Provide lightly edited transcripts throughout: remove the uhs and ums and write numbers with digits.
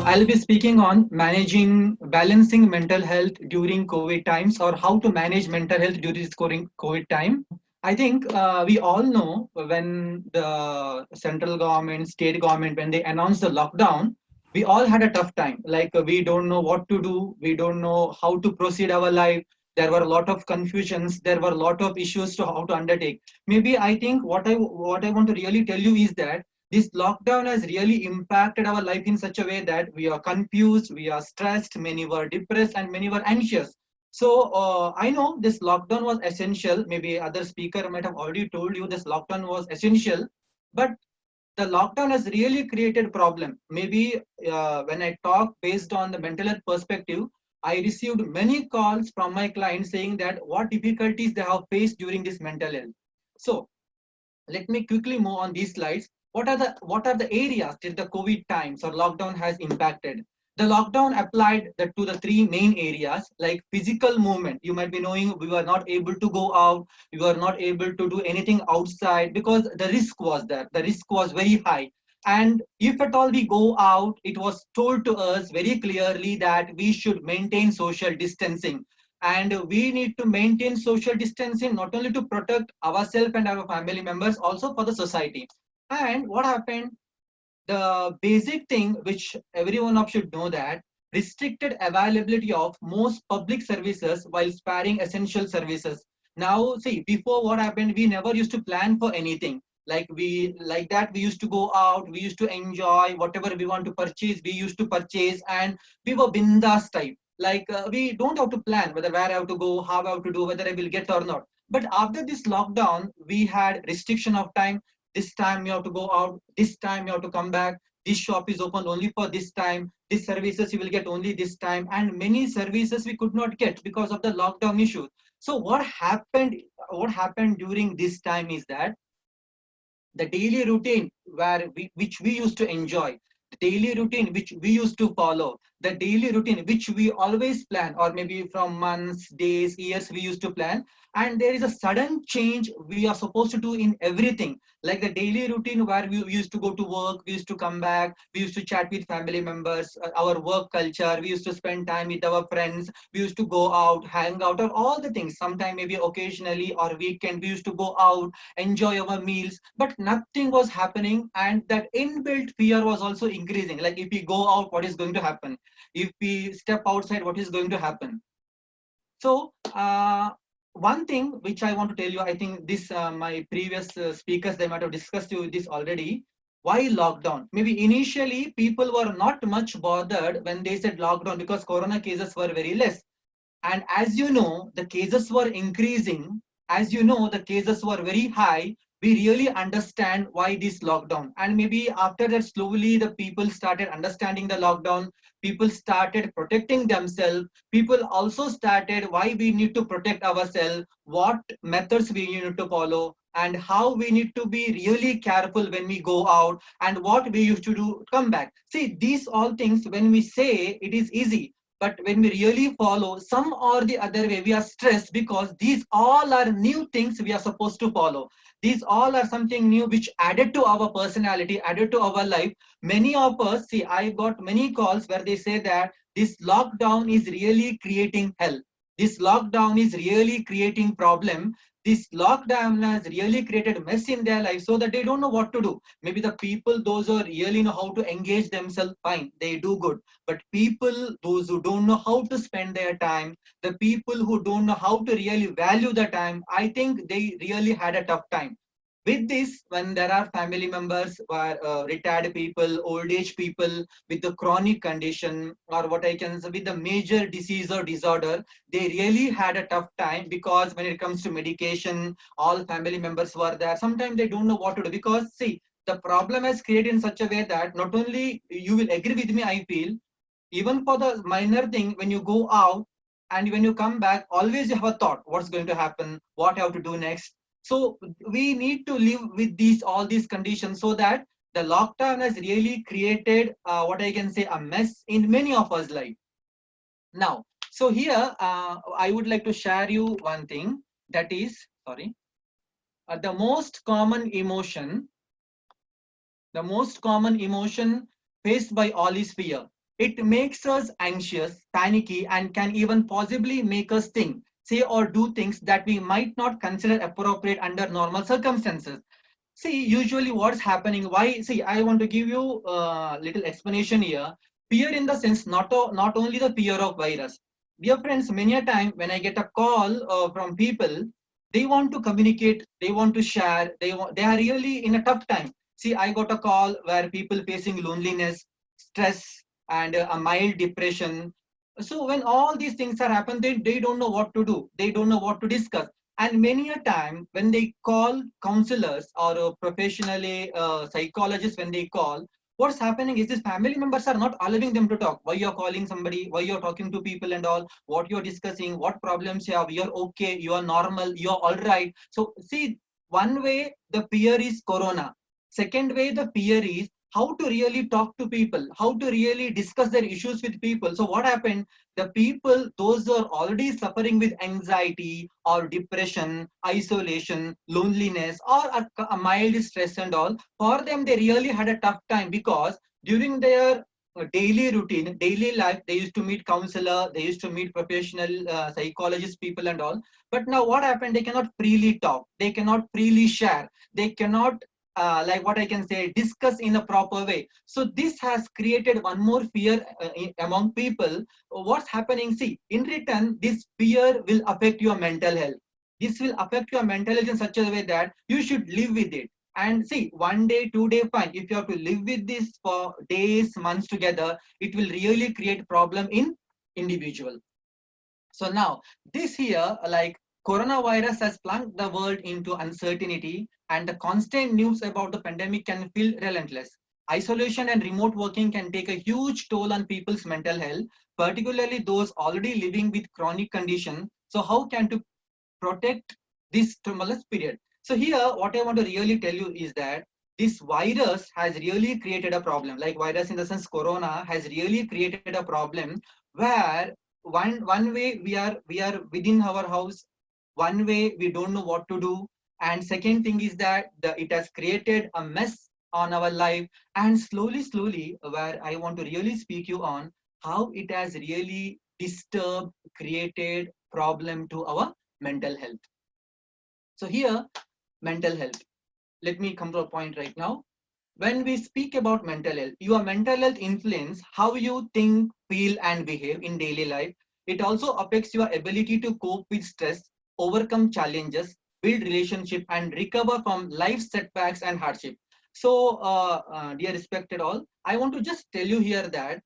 I'll be speaking on balancing mental health during COVID times, or how to manage mental health during this COVID time. I think we all know when the central government, state government, when they announced the lockdown, we all had a tough time. Like we don't know what to do, we don't know how to proceed our life. There were a lot of confusions. There were a lot of issues to how to undertake. Maybe I think what I want to really tell you is that this lockdown has really impacted our life in such a way that we are confused, we are stressed, many were depressed, and many were anxious. So I know this lockdown was essential. Maybe other speaker might have already told you this lockdown was essential, but the lockdown has really created problem. Maybe when I talk based on the mental health perspective, I received many calls from my clients saying that what difficulties they have faced during this mental health. So let me quickly move on these slides. What are the areas that the COVID times or lockdown has impacted? The lockdown applied to the three main areas like physical movement. You might be knowing we were not able to go out, we were not able to do anything outside because the risk was there. The risk was very high. And if at all we go out, it was told to us very clearly that we should maintain social distancing, and we need to maintain social distancing not only to protect ourselves and our family members, also for the society. And what happened, the basic thing which everyone of should know, that restricted availability of most public services while sparing essential services. Now see, before what happened, we never used to plan for anything. We used to go out, we used to enjoy whatever we want to purchase, we used to purchase, and we were bindas type. We don't have to plan whether where I have to go, how I have to do, whether I will get or not. But after this lockdown, we had restriction of time. This time you have to go out, this time you have to come back, this shop is open only for this time, this services you will get only this time, and many services we could not get because of the lockdown issue. So what happened during this time is that the daily routine which we used to enjoy, the daily routine which we used to follow, the daily routine which we always plan, or maybe from months, days, years we used to plan, and there is a sudden change we are supposed to do in everything. Like the daily routine where we used to go to work, we used to come back, we used to chat with family members, our work culture, we used to spend time with our friends, we used to go out, hang out, or all the things. Sometime maybe occasionally or weekend we used to go out, enjoy our meals, but nothing was happening, and that inbuilt fear was also increasing. Like if we go out, what is going to happen? If we step outside, what is going to happen? So one thing which I want to tell you, I think this my previous speakers, they might have discussed you this already. Why lockdown? Maybe initially people were not much bothered when they said lockdown because corona cases were very less, and as you know, the cases were increasing. As you know, the cases were very high. We really understand why this lockdown. And maybe after that, slowly the people started understanding the lockdown. People started protecting themselves. People also started why we need to protect ourselves, what methods we need to follow, and how we need to be really careful when we go out, and what we used to do come back. See, these all things, when we say it is easy, but when we really follow some or the other way, we are stressed because these all are new things we are supposed to follow. These all are something new which added to our personality, added to our life. Many of us, see, I got many calls where they say that this lockdown is really creating hell. This lockdown is really creating problem. This lockdown has really created mess in their life so that they don't know what to do. Maybe the people, those who really know how to engage themselves, fine, they do good. But people, those who don't know how to spend their time, the people who don't know how to really value the time, I think they really had a tough time. With this, when there are family members or retired people, old age people with the chronic condition, or what I can say with the major disease or disorder, they really had a tough time because when it comes to medication, all family members were there. Sometimes they don't know what to do because, see, the problem is created in such a way that not only you will agree with me, I feel, even for the minor thing, when you go out and when you come back, always you have a thought what's going to happen, what I have to do next. So we need to live with these all these conditions, so that the lockdown has really created what I can say a mess in many of us life. Now, so here I would like to share you one thing, that is, sorry, the most common emotion, the most common emotion faced by all is fear. It makes us anxious, panicky, and can even possibly make us think, say, or do things that we might not consider appropriate under normal circumstances. See, usually what's happening, why, see, I want to give you a little explanation here. Fear in the sense, not only the fear of virus. Dear friends, many a time when I get a call from people, they want to communicate, they want to share, they are really in a tough time. See, I got a call where people facing loneliness, stress, and a mild depression. So when all these things are happening, they don't know what to do. They don't know what to discuss. And many a time when they call counselors or professionally psychologists, when they call, what's happening is these family members are not allowing them to talk. Why you're calling somebody, why you're talking to people and all, what you're discussing, what problems you have, you're okay, you're normal, you're all right. So see, one way the fear is corona. Second way the fear is how to really talk to people, how to really discuss their issues with people. So what happened? The people, those who are already suffering with anxiety or depression, isolation, loneliness, or a mild stress and all, for them, they really had a tough time because during their daily routine, daily life, they used to meet counselor, they used to meet professional psychologist people and all. But now what happened? They cannot freely talk. They cannot freely share. They cannot like what I can say, discuss in a proper way. So this has created one more fear among people. What's happening? See, in return, this fear will affect your mental health. This will affect your mental health in such a way that you should live with it. And see, 1 day, 2 day, fine. If you have to live with this for days, months together, it will really create problem in individual. So now this here, like coronavirus has plunged the world into uncertainty, and the constant news about the pandemic can feel relentless. Isolation and remote working can take a huge toll on people's mental health, particularly those already living with chronic condition. So how can to protect this tumultuous period? So here, what I want to really tell you is that this virus has really created a problem. Like virus in the sense corona has really created a problem where one way we are within our house, one way we don't know what to do, and second thing is that it has created a mess on our life, and slowly where I want to really speak you on how it has really disturbed, created problem to our mental health. So here, mental health, let me come to a point right now. When we speak about mental health, your mental health influence how you think, feel, and behave in daily life. It also affects your ability to cope with stress, overcome challenges, build relationship, and recover from life setbacks and hardship. So, dear respected all, I want to just tell you here that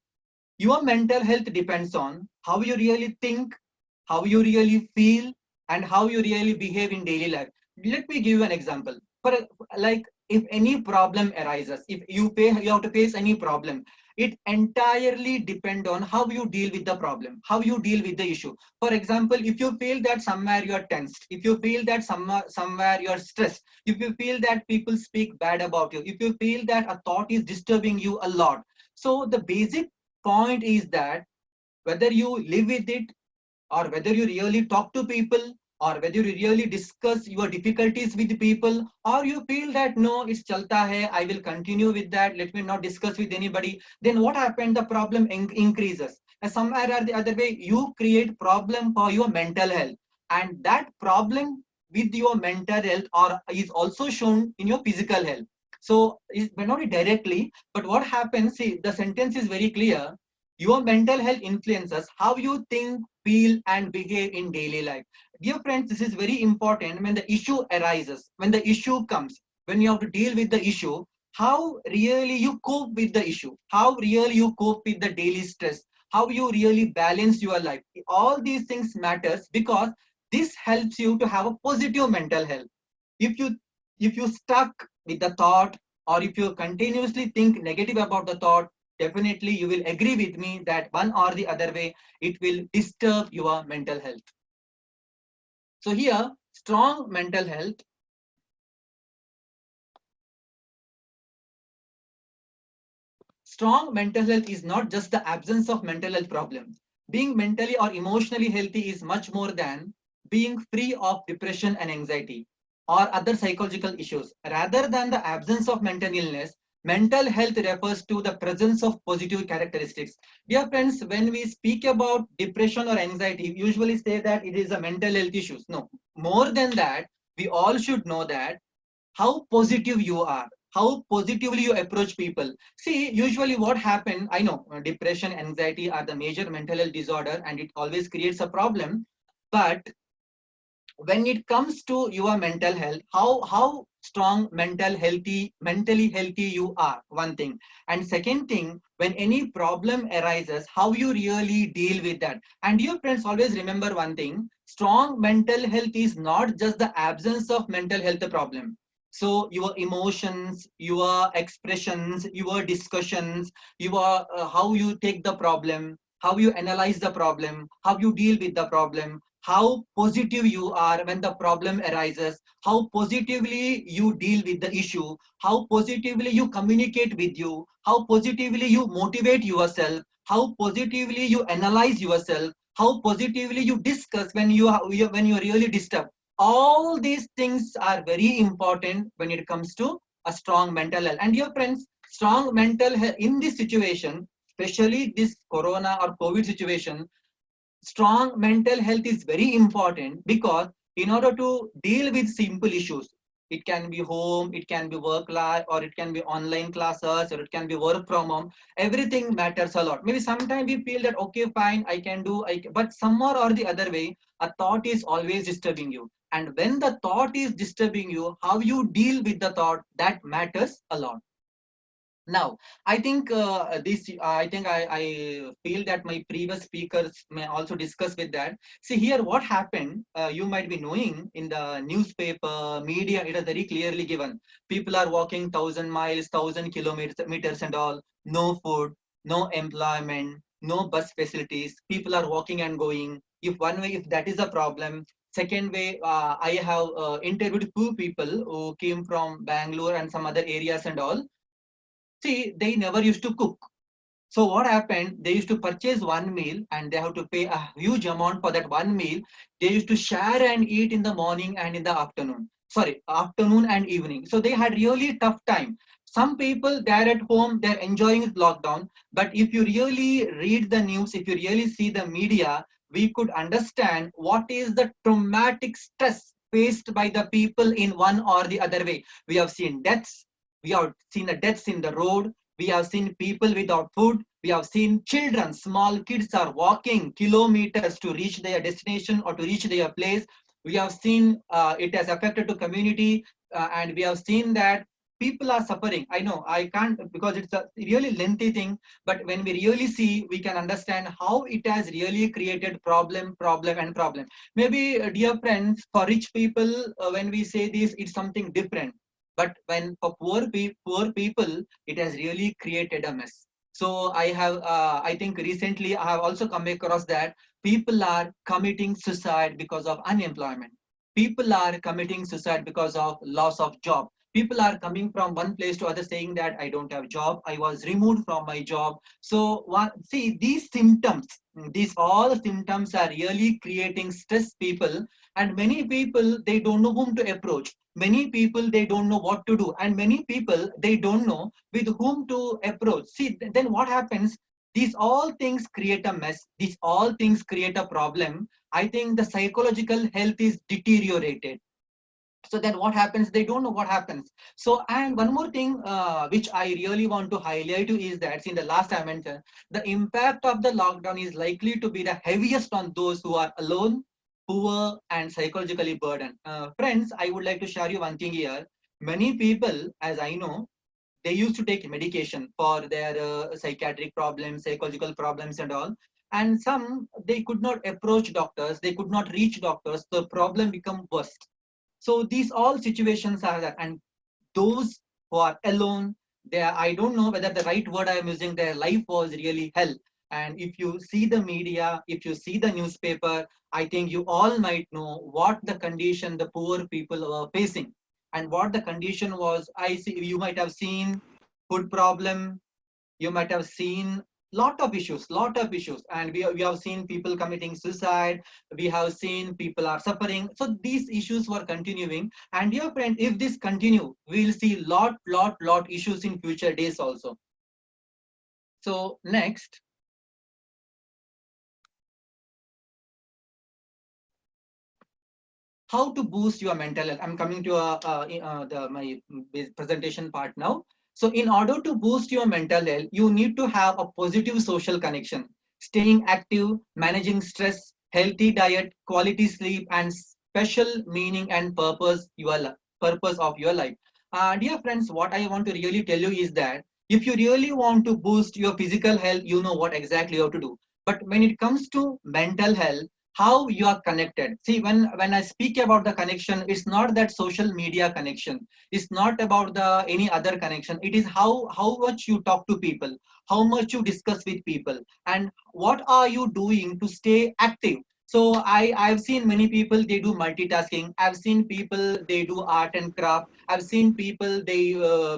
your mental health depends on how you really think, how you really feel, and how you really behave in daily life. Let me give you an example. For like, if any problem arises, if you have to face any problem, it entirely depend on how you deal with the problem, how you deal with the issue. For example, if you feel that somewhere you are tensed, if you feel that somewhere you are stressed, if you feel that people speak bad about you, if you feel that a thought is disturbing you a lot, so the basic point is that whether you live with it, or whether you really talk to people, or whether you really discuss your difficulties with people, or you feel that no, it's chalta hai, I will continue with that, let me not discuss with anybody, then what happened? The problem increases. And somewhere or the other way, you create problem for your mental health, and that problem with your mental health or is also shown in your physical health. So not directly, but what happens, see, the sentence is very clear. Your mental health influences how you think, feel, and behave in daily life. Dear friends, this is very important. When the issue arises, when the issue comes, when you have to deal with the issue, how really you cope with the issue, how really you cope with the daily stress, how you really balance your life. All these things matters because this helps you to have a positive mental health. If you stuck with the thought, or if you continuously think negative about the thought, definitely you will agree with me that one or the other way it will disturb your mental health. So here, strong mental health is not just the absence of mental health problems. Being mentally or emotionally healthy is much more than being free of depression and anxiety or other psychological issues. Rather than the absence of mental illness, Mental health refers to the presence of positive characteristics. Dear friends, when we speak about depression or anxiety, we usually say that it is a mental health issues. No, more than that, we all should know that how positive you are, how positively you approach people. See, usually what happen, I know depression, anxiety are the major mental health disorder and it always creates a problem. But when it comes to your mental health, how strong mentally healthy you are, one thing. And second thing, when any problem arises, how you really deal with that. And your friends, always remember one thing: strong mental health is not just the absence of mental health problem. So your emotions, your expressions, your discussions, your how you take the problem, how you analyze the problem, how you deal with the problem, how positive you are when the problem arises, how positively you deal with the issue, how positively you communicate with you, how positively you motivate yourself, how positively you analyze yourself, how positively you discuss when when you are really disturbed. All these things are very important when it comes to a strong mental health. And your friends, strong mental health in this situation, especially this corona or COVID situation, strong mental health is very important because in order to deal with simple issues, it can be home, it can be work life, or it can be online classes, or it can be work from home. Everything matters a lot. Maybe sometimes we feel that okay, fine, I can do, but somewhere or the other way, a thought is always disturbing you. And when the thought is disturbing you, how you deal with the thought, that matters a lot. Now, I think I feel that my previous speakers may also discuss with that. See here, what happened? You might be knowing in the newspaper, media, it is very clearly given. People are walking 1,000 miles, 1,000 kilometers, and all. No food, no employment, no bus facilities. People are walking and going. If one way, if that is a problem. Second way, I have interviewed two people who came from Bangalore and some other areas and all. See, they never used to cook. So what happened? They used to purchase one meal and they have to pay a huge amount for that one meal. They used to share and eat in the morning and in the afternoon. Sorry, afternoon and evening. So they had really tough time. Some people, they're at home, they're enjoying lockdown. But if you really read the news, if you really see the media, we could understand what is the traumatic stress faced by the people in one or the other way. We have seen deaths. We have seen the deaths in the road. We have seen people without food. We have seen children, small kids are walking kilometers to reach their destination or to reach their place. We have seen it has affected to community, and we have seen that people are suffering. I know I can't because it's a really lengthy thing, but when we really see, we can understand how it has really created problem, and problem. Maybe, dear friends, for rich people, when we say this, it's something different. But when for poor people, it has really created a mess. So I think recently I have also come across that people are committing suicide because of unemployment. People are committing suicide because of loss of job. People are coming from one place to other saying that I don't have job, I was removed from my job. So see, these all symptoms are really creating stress people. And many people, they don't know whom to approach. Many people, they don't know what to do, and many people, they don't know with whom to approach. See, then what happens? These all things create a mess. These all things create a problem. I think the psychological health is deteriorated. So then what happens? They don't know what happens. So, and one more thing which I really want to highlight is that in the last I mentioned, the impact of the lockdown is likely to be the heaviest on those who are alone, poor, and psychologically burdened. Friends, I would like to share you one thing here. Many people, as I know, they used to take medication for their psychiatric problems, psychological problems, and all. And some, they could not approach doctors, they could not reach doctors. The problem become worse. So these all situations are that. And those who are alone, they are, I don't know whether the right word I am using, their life was really hell. And if you see the media, if you see the newspaper, I think you all might know what the condition the poor people were facing. And what the condition was, I see, you might have seen food problem, you might have seen lot of issues, and we have seen people committing suicide, we have seen people are suffering, so these issues were continuing. And dear friend, if this continue, we'll see lot issues in future days also. So next, how to boost your mental health. I'm coming to my presentation part now. So in order to boost your mental health, you need to have a positive social connection, staying active, managing stress, healthy diet, quality sleep, and special meaning and purpose of your life. Dear friends, what I want to really tell you is that if you really want to boost your physical health, you know what exactly you have to do. But when it comes to mental health, how you are connected. See, when I speak about the connection, it's not that social media connection, it's not about the any other connection, it is how much you talk to people, how much you discuss with people, and what are you doing to stay active. So I've seen many people, they do multitasking. I've seen people, they do art and craft. I've seen people, they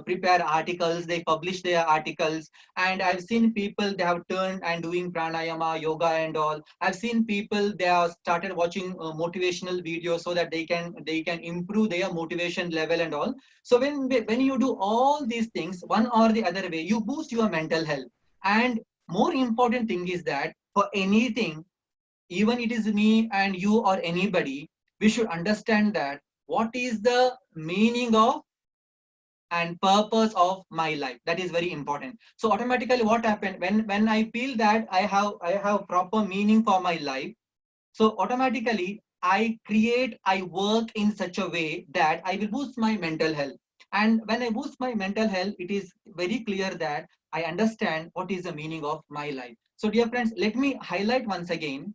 prepare articles, they publish their articles. And I've seen people, they have turned and doing pranayama, yoga and all. I've seen people, they have started watching motivational videos so that they can improve their motivation level and all. So when you do all these things one or the other way, you boost your mental health. And more important thing is that for anything, even it is me and you or anybody, we should understand that what is the meaning of and purpose of my life. That is very important. So automatically what happened, when I feel that I have proper meaning for my life, so automatically I work in such a way that I will boost my mental health. And when I boost my mental health, it is very clear that I understand what is the meaning of my life. So dear friends, let me highlight once again: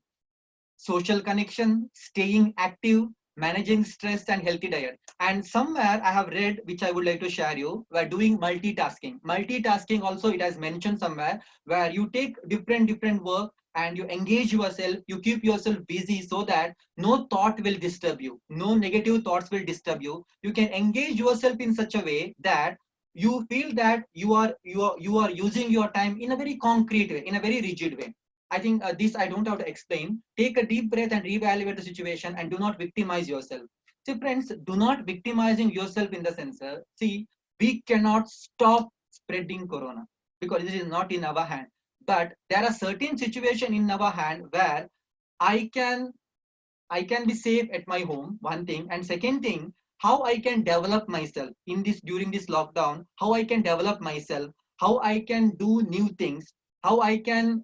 social connection, staying active, managing stress, and healthy diet. And somewhere I have read, which I would like to share you, we're doing multitasking. Multitasking also, it has mentioned somewhere, where you take different work and you engage yourself, you keep yourself busy so that no thought will disturb you, no negative thoughts will disturb you. You can engage yourself in such a way that you feel that you are using your time in a very concrete way, in a very rigid way. I think this I don't have to explain. Take a deep breath and reevaluate the situation, and do not victimize yourself. See, friends, do not victimizing yourself in the sense. See, we cannot stop spreading corona because it is not in our hand. But there are certain situations in our hand where I can I can be safe at my home, one thing. And second thing, how I can develop myself in this during this lockdown, how I can develop myself, how I can do new things, how I can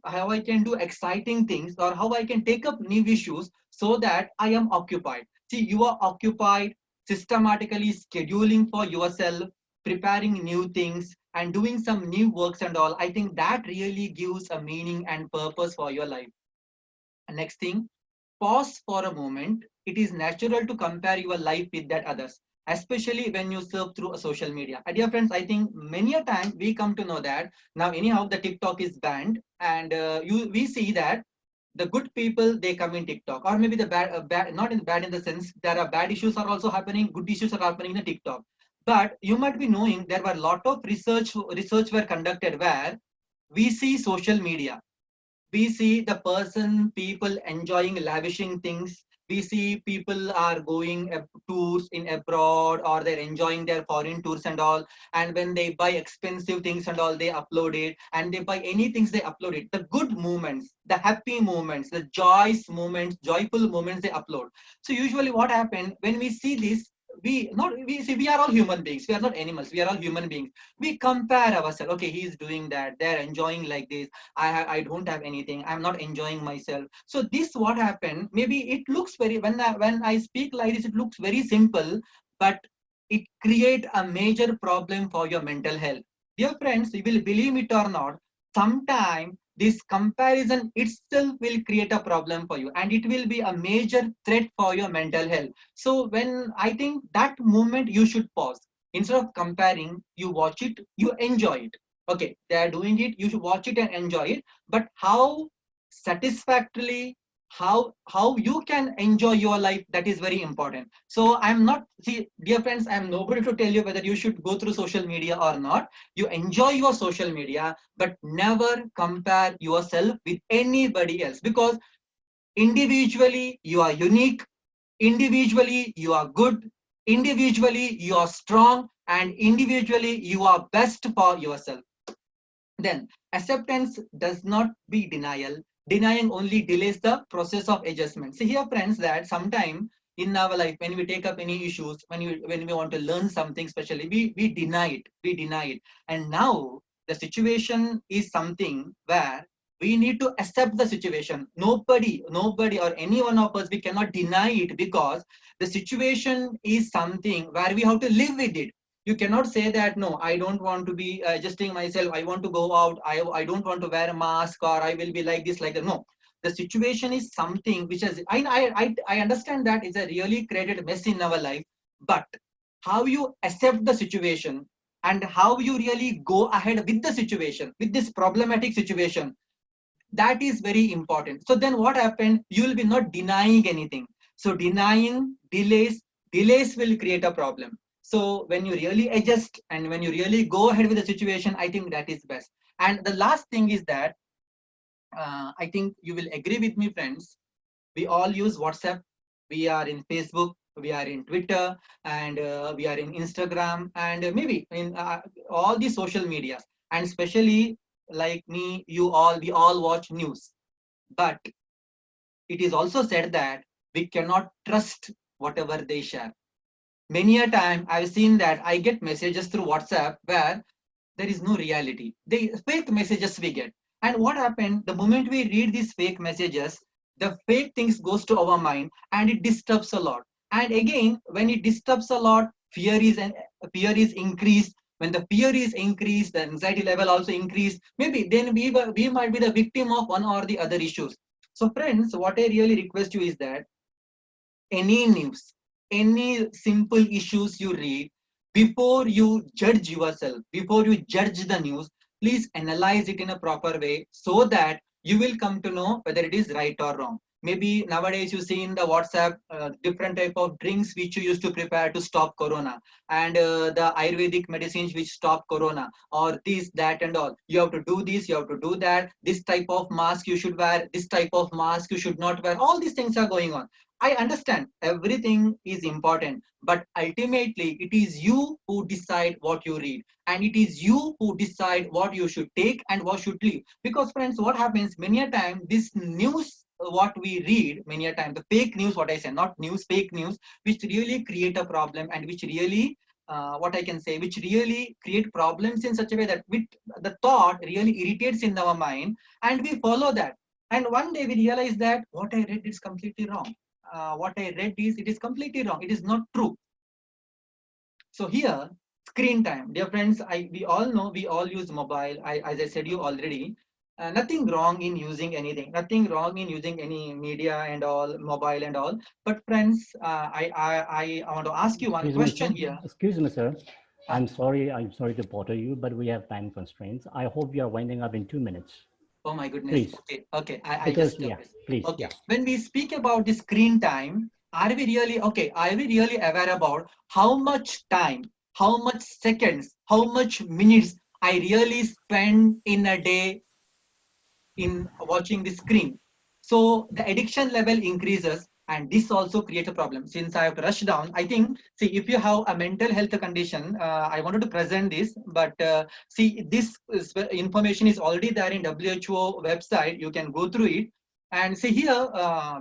do exciting things, or how I can take up new issues so that I am occupied. See, you are occupied, systematically scheduling for yourself, preparing new things, and doing some new works and all. I think that really gives a meaning and purpose for your life. And next thing, pause for a moment. It is natural to compare your life with that others, especially when you surf through a social media. And dear friends, I think many a time we come to know that now anyhow the TikTok is banned, and we see that the good people, they come in TikTok, or maybe the bad, not in bad in the sense there are bad issues are also happening, good issues are happening in the TikTok. But you might be knowing there were a lot of research were conducted where we see social media, we see the people enjoying lavishing things. We see people are going tours in abroad, or they're enjoying their foreign tours and all. And when they buy expensive things and all, they upload it. And they buy any things, they upload it. The good moments, the happy moments, the joyful moments, they upload. So usually what happens when we see this, we are all human beings, we are not animals, we are all human beings. We compare ourselves. Okay, he's doing that, they're enjoying like this. I don't have anything, I'm not enjoying myself. So this what happened, maybe it looks very, when I speak like this, it looks very simple, but it create a major problem for your mental health. Dear friends, you will believe it or not, sometime this comparison itself will create a problem for you, and it will be a major threat for your mental health. So when I think that moment you should pause. Instead of comparing, you watch it, you enjoy it. Okay, they are doing it, you should watch it and enjoy it. But how satisfactorily, how you can enjoy your life, that is very important. So I'm not, see dear friends, I'm nobody to tell you whether you should go through social media or not. You enjoy your social media, but never compare yourself with anybody else, because individually you are unique, individually you are good, individually you are strong, and individually you are best for yourself. Then acceptance does not be denial. Denying only delays the process of adjustment. See here, friends, that sometime in our life, when we take up any issues, when we want to learn something, especially we deny it, we deny it. And now the situation is something where we need to accept the situation. Nobody or any one of us, we cannot deny it, because the situation is something where we have to live with it. You cannot say that no, I don't want to be adjusting myself, I want to go out, I don't want to wear a mask, or I will be like this, like that. No, the situation is something which is, I understand that it's a really created mess in our life, but how you accept the situation and how you really go ahead with the situation, with this problematic situation, that is very important. So then what happened, you will be not denying anything. So denying delays will create a problem. So when you really adjust and when you really go ahead with the situation, I think that is best. And the last thing is that I think you will agree with me, friends, we all use WhatsApp, we are in Facebook, we are in Twitter, and we are in Instagram, and maybe in all the social medias. And especially like me, we all watch news. But it is also said that we cannot trust whatever they share. Many a time I've seen that I get messages through WhatsApp where there is no reality. The fake messages we get. And what happened, the moment we read these fake messages, the fake things goes to our mind and it disturbs a lot. And again, when it disturbs a lot, fear is increased. When the fear is increased, the anxiety level also increased. Maybe then we might be the victim of one or the other issues. So friends, what I really request you is that any news, any simple issues you read, before you judge yourself, before you judge the news, please analyze it in a proper way so that you will come to know whether it is right or wrong. Maybe nowadays you see in the WhatsApp different type of drinks which you used to prepare to stop corona, and the Ayurvedic medicines which stop corona, or this, that, and all. You have to do this, you have to do that. This type of mask you should wear, this type of mask you should not wear. All these things are going on. I understand everything is important, but ultimately it is you who decide what you read, and it is you who decide what you should take and what should leave. Because friends, what happens many a time, this news what we read many a time, the fake news, what I say, not news, fake news, which really create a problem and which really what I can say, which really create problems in such a way that with the thought really irritates in our mind, and we follow that. And one day we realize that what I read is completely wrong. What I read is, it is completely wrong. It is not true. So here, screen time, dear friends, we all know, we all use mobile. As I said you already, nothing wrong in using anything, nothing wrong in using any media and all, mobile and all. But friends, I want to ask you one question here. Excuse me, sir. I'm sorry to bother you, but we have time constraints. I hope you are winding up in 2 minutes. Oh my goodness. Please. Okay. I Because, just yeah, please. okay. Yeah. When we speak about the screen time, are we really okay? Are we really aware about how much time, how much seconds, how much minutes I really spend in a day in watching the screen? So the addiction level increases, and this also creates a problem. Since I have to rush down, I think, see, if you have a mental health condition, I wanted to present this, but see, information is already there in WHO website. You can go through it. And see here,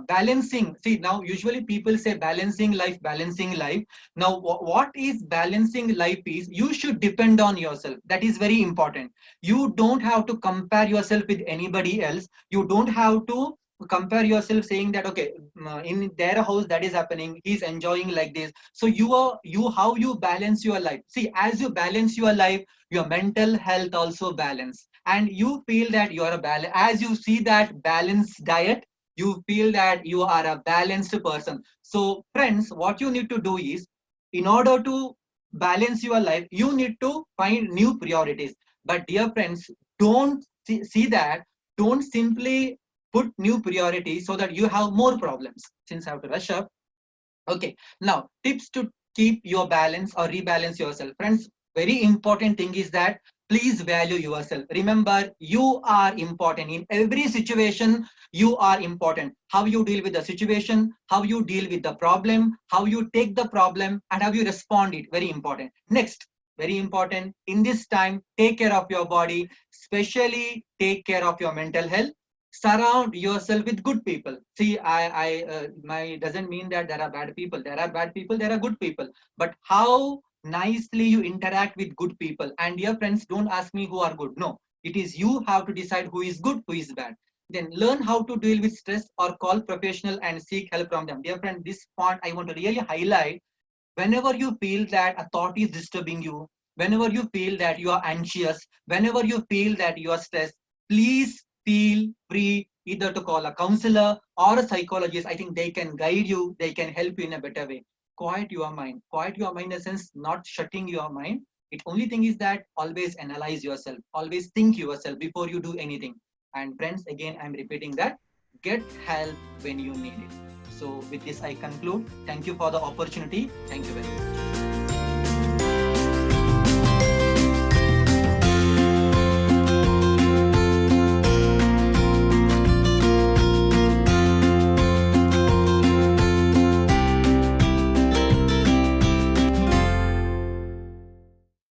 balancing. See, now usually people say balancing life, balancing life. Now, what is balancing life is, you should depend on yourself. That is very important. You don't have to compare yourself with anybody else. You don't have to compare yourself saying that okay, in their house that is happening, he's enjoying like this. So how you balance your life. See, as you balance your life, your mental health also balance, and you feel that you are a balance. As you see that balanced diet, you feel that you are a balanced person. So friends, what you need to do is, in order to balance your life, you need to find new priorities. But dear friends, don't see that, don't simply put new priorities so that you have more problems. Since I have to rush up. Okay, now tips to keep your balance or rebalance yourself. Friends, very important thing is that please value yourself. Remember, you are important. In every situation, you are important. How you deal with the situation, how you deal with the problem, how you take the problem, and how you respond it. Very important. Next, very important, in this time, take care of your body, especially take care of your mental health. Surround yourself with good people. See, my doesn't mean that there are bad people. There are bad people, there are good people. But how nicely you interact with good people. And dear friends, don't ask me who are good. No, it is you have to decide who is good, who is bad. Then learn how to deal with stress or call professional and seek help from them. Dear friend, this point I want to really highlight. Whenever you feel that a thought is disturbing you, whenever you feel that you are anxious, whenever you feel that you are stressed, please feel free either to call a counselor or a psychologist. I think they can guide you, they can help you in a better way. Quiet your mind. Quiet your mind in a sense, not shutting your mind. It only thing is that always analyze yourself, always think yourself before you do anything. And friends, again, I'm repeating that get help when you need it. So with this, I conclude. Thank you for the opportunity. Thank you very much.